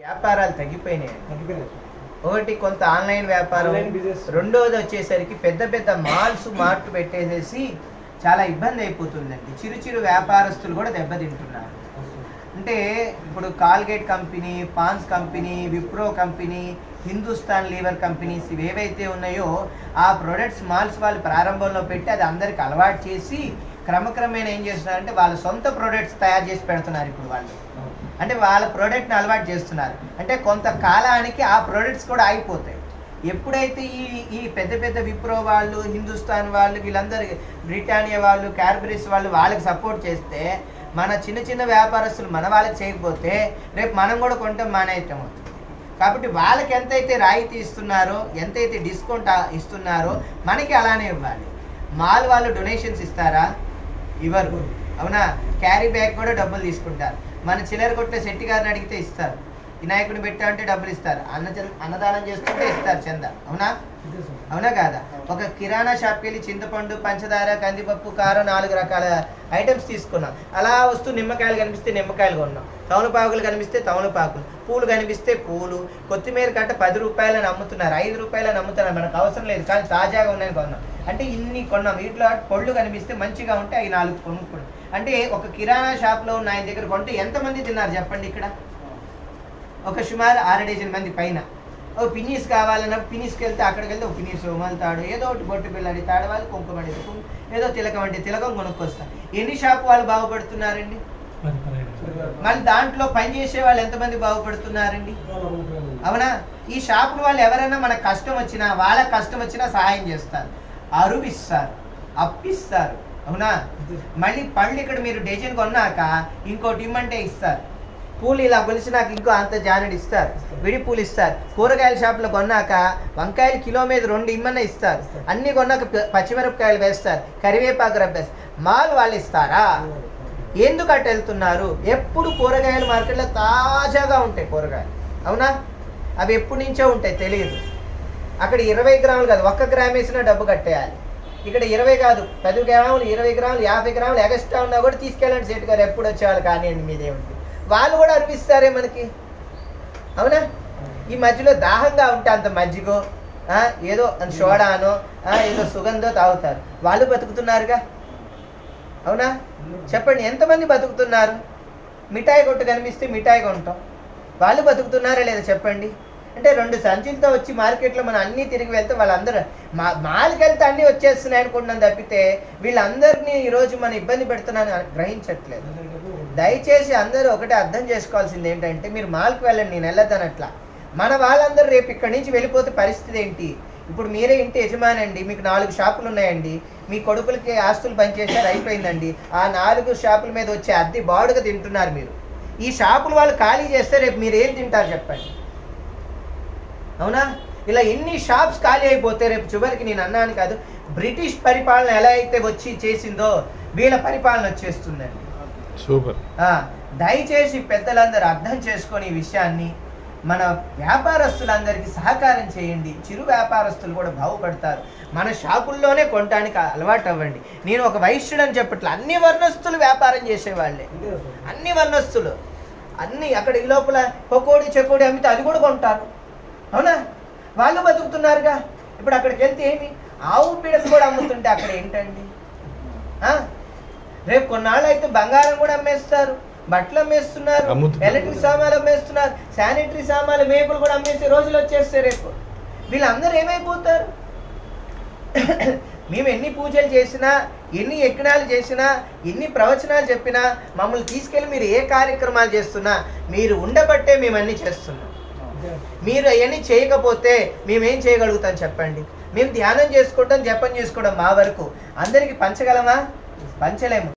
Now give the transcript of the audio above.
వ్యాపారాలు తగ్గిపోయినాయి. ఒకటి కొంత ఆన్లైన్ వ్యాపారం, రెండోది వచ్చేసరికి పెద్ద పెద్ద మాల్స్ మార్ట్ పెట్టేసేసి చాలా ఇబ్బంది అయిపోతుందండి. చిరు చిరు వ్యాపారస్తులు కూడా దెబ్బతింటున్నారు. అంటే ఇప్పుడు Colgate company, Pond's company, Wipro company, Hindustan Lever companies ఇవేవైతే ఉన్నాయో ఆ ప్రొడక్ట్స్ మాల్స్ వాళ్ళు ప్రారంభంలో పెట్టి అది అందరికి అలవాటు చేసి క్రమక్రమేణా ఏం చేస్తున్నారంటే వాళ్ళ సొంత ప్రొడక్ట్స్ తయారు చేసి పెడుతున్నారు. ఇప్పుడు వాళ్ళు అంటే వాళ్ళ ప్రోడక్ట్ని అలవాటు చేస్తున్నారు. అంటే కొంతకాలానికి ఆ ప్రోడక్ట్స్ కూడా ఆగిపోతాయి. ఎప్పుడైతే ఈ పెద్ద పెద్ద విప్రో వాళ్ళు, హిందుస్థాన్ వాళ్ళు, వీళ్ళందరూ బ్రిటానియా వాళ్ళు, క్యాడ్బరీస్ వాళ్ళు వాళ్ళకి సపోర్ట్ చేస్తే మన చిన్న చిన్న వ్యాపారస్తులు మన వాళ్ళకి చేయకపోతే రేపు మనం కూడా కొంటాం మానేయటం అవుతుంది. కాబట్టి వాళ్ళకి ఎంతైతే రాయితీ ఇస్తున్నారో, ఎంతైతే డిస్కౌంట్ ఇస్తున్నారో మనకి అలానే ఇవ్వాలి. మాల్ వాళ్ళు డొనేషన్స్ ఇస్తారా? ఇవ్వరు. అవునా? క్యారీ బ్యాగ్ కూడా డబ్బులు తీసుకుంటారు. మన చిల్లర కొట్టే శెట్టి గారిని అడిగితే ఇస్తారు. వినాయకుడిని పెట్టా అంటే డబ్బులు ఇస్తారు. అన్నదానం చేస్తుంటే ఇస్తారు చందా. అవునా? అవునా కాదా? ఒక కిరాణా షాప్కి వెళ్ళి చింతపండు, పంచదార, కందిపప్పు, కారం 4 రకాల ఐటమ్స్ తీసుకున్నాం. అలా వస్తూ నిమ్మకాయలు కనిపిస్తే నిమ్మకాయలు కొన్నాం, తమలపాకులు కనిపిస్తే తమలపాకులు, పూలు కనిపిస్తే పూలు, కొత్తిమీర కట్ట 10 రూపాయలని అమ్ముతున్నారు, 5 రూపాయలని అమ్ముతున్నారు. మనకు అవసరం లేదు కానీ తాజాగా ఉన్నాయని కొన్నాం. అంటే ఇన్ని కొన్నాం. వీటిలో పళ్ళు కనిపిస్తే మంచిగా ఉంటే అవి 4 కొనుక్కున్నాం. అంటే ఒక కిరాణా షాప్లో ఉన్న ఆయన దగ్గర కొంటే ఎంతమంది తిన్నారు చెప్పండి? ఇక్కడ ఒక సుమారు 6 డజన్ మంది పైన. ఒక పినీస్ కావాలన్నప్పుడు పినీస్కి వెళ్తే అక్కడికి వెళ్తే ఒక పినీస్ ఉమలుతాడు, ఏదో ఒకటి బొట్టు బిల్లడి తాడు, వాళ్ళు కుంకుమ ఏదో తిలకం అంటే తిలకం కొనుక్కొస్తారు. ఎన్ని షాపు వాళ్ళు బాగుపడుతున్నారండి? మళ్ళీ దాంట్లో పనిచేసే వాళ్ళు ఎంతమంది బాగుపడుతున్నారండి? అవునా? ఈ షాపుల వాళ్ళు ఎవరైనా మనకు కష్టం వచ్చినా, వాళ్ళకి కష్టం వచ్చినా సహాయం చేస్తారు, అరువిస్తారు, అప్పిస్తారు. అవునా? మళ్ళీ పళ్ళు ఇక్కడ మీరు డజన్ కొన్నాక ఇంకోటి ఇమ్మంటే ఇస్తారు. పూలు ఇలా కొలిసినాక ఇంకో అంత జానెడు ఇస్తారు, విడి పూలు ఇస్తారు. కూరగాయల షాపులో కొన్నాక వంకాయలు కిలో మీద 2 ఇమ్మన్న ఇస్తారు. అన్ని కొన్నాక పచ్చిమిరపకాయలు వేస్తారు, కరివేపాకు రబ్బేస్తారు. మాల్ వాళ్ళు ఇస్తారా? ఎందుకు అటు వెళ్తున్నారు? ఎప్పుడు కూరగాయల మార్కెట్లో తాజాగా ఉంటాయి కూరగాయలు. అవునా? అవి ఎప్పటి నుంచో ఉంటాయి, తెలియదు. అక్కడ 20 గ్రాములు కాదు, 1 గ్రామ్ వేసినా డబ్బు కట్టేయాలి. ఇక్కడ 20 కాదు, 10 గ్రాములు, 20 గ్రాములు, 50 గ్రాములు ఎక్స్ట్రా ఉన్నా కూడా తీసుకెళ్ళండి సేటు గారు, ఎప్పుడు వచ్చేవాళ్ళు కానివ్వండి మీదేమిటి. వాళ్ళు కూడా అర్పిస్తారే మనకి. అవునా? ఈ మధ్యలో దాహంగా ఉంటే అంత మజ్జిగో ఏదో సోడానో ఏదో సుగంధో తాగుతారు. వాళ్ళు బతుకుతున్నారుగా. అవునా? చెప్పండి, ఎంతమంది బతుకుతున్నారు? మిఠాయి కొట్టు కనిపిస్తే మిఠాయి కొంటాం. వాళ్ళు బతుకుతున్నారా లేదా చెప్పండి? అంటే 2 సంచులతో వచ్చి మార్కెట్లో మనం అన్నీ తిరిగి వెళ్తే వాళ్ళందరూ మాల్కి వెళ్తే అన్నీ వచ్చేస్తున్నాయి అనుకుంటున్నాం తప్పితే వీళ్ళందరినీ ఈరోజు మనం ఇబ్బంది పెడుతున్నాను గ్రహించట్లేదు. దయచేసి అందరూ ఒకటే అర్థం చేసుకోవాల్సింది ఏంటంటే, మీరు మాల్కి వెళ్ళండి, నేను వెళ్ళొద్దనట్లా. మన వాళ్ళందరూ రేపు ఇక్కడి నుంచి వెళ్ళిపోతే పరిస్థితి ఏంటి? ఇప్పుడు మీరే ఇంటి యజమానండి, మీకు 4 షాపులు ఉన్నాయండి, మీ కొడుకులకి ఆస్తులు పనిచేసారు, అయిపోయిందండి. ఆ 4 షాపుల మీద వచ్చే అద్దె బాడుగా తింటున్నారు మీరు. ఈ షాపులు వాళ్ళు ఖాళీ చేస్తే రేపు మీరు ఏం తింటారు చెప్పండి? అవునా? ఇలా ఎన్ని షాప్స్ ఖాళీ అయిపోతే రేపు చివరికి నేను అన్నాను కాదు, బ్రిటిష్ పరిపాలన ఎలా అయితే వచ్చి చేసిందో వీళ్ళ పరిపాలన వచ్చేస్తుందండి. సూపర్. దయచేసి పెద్దలందరూ అర్థం చేసుకొని ఈ విషయాన్ని మన వ్యాపారస్తులందరికీ సహకారం చేయండి. చిరు వ్యాపారస్తులు కూడా బాగుపడతారు. మన షాపుల్లోనే కొనడానికి అలవాటు అవ్వండి. నేను ఒక వైశ్యుడని చెప్పట్లే, అన్ని వర్ణస్తులు వ్యాపారం చేసేవాళ్ళే, అన్ని వర్ణస్తులు. అన్ని అక్కడ ఈ లోపల పకోడీ చెకోడీ అమ్మితే అది కూడా కొంటారు. అవునా? వాళ్ళు బతుకుతున్నారుగా. ఇప్పుడు అక్కడికి వెళ్తే ఏమి ఆవు పీడలు కూడా అమ్ముతుంటే అక్కడ ఏంటండి? రేపు కొన్నాళ్ళు అయితే బంగారం కూడా అమ్మేస్తారు, బట్టలు అమ్మేస్తున్నారు, ఎలక్ట్రిక్ సామాన్లు అమ్మేస్తున్నారు, శానిటరీ సామాన్లు, మేకులు కూడా అమ్మేసే రోజులు వచ్చేస్తాయి రేపు. వీళ్ళందరూ ఏమైపోతారు? మేము ఎన్ని పూజలు చేసినా, ఎన్ని యజ్ఞాలు చేసినా, ఎన్ని ప్రవచనాలు చెప్పినా, మమ్మల్ని తీసుకెళ్ళి మీరు ఏ కార్యక్రమాలు చేస్తున్నా మీరు ఉండబట్టే మేము అన్నీ చేస్తున్నాం. మీరు అవన్నీ చేయకపోతే మేమేం చేయగలుగుతాం చెప్పండి? మేము ధ్యానం చేసుకుంటాం, జపం చేసుకోవడం మా వరకు. అందరికీ పంచగలమా? పంచలేము.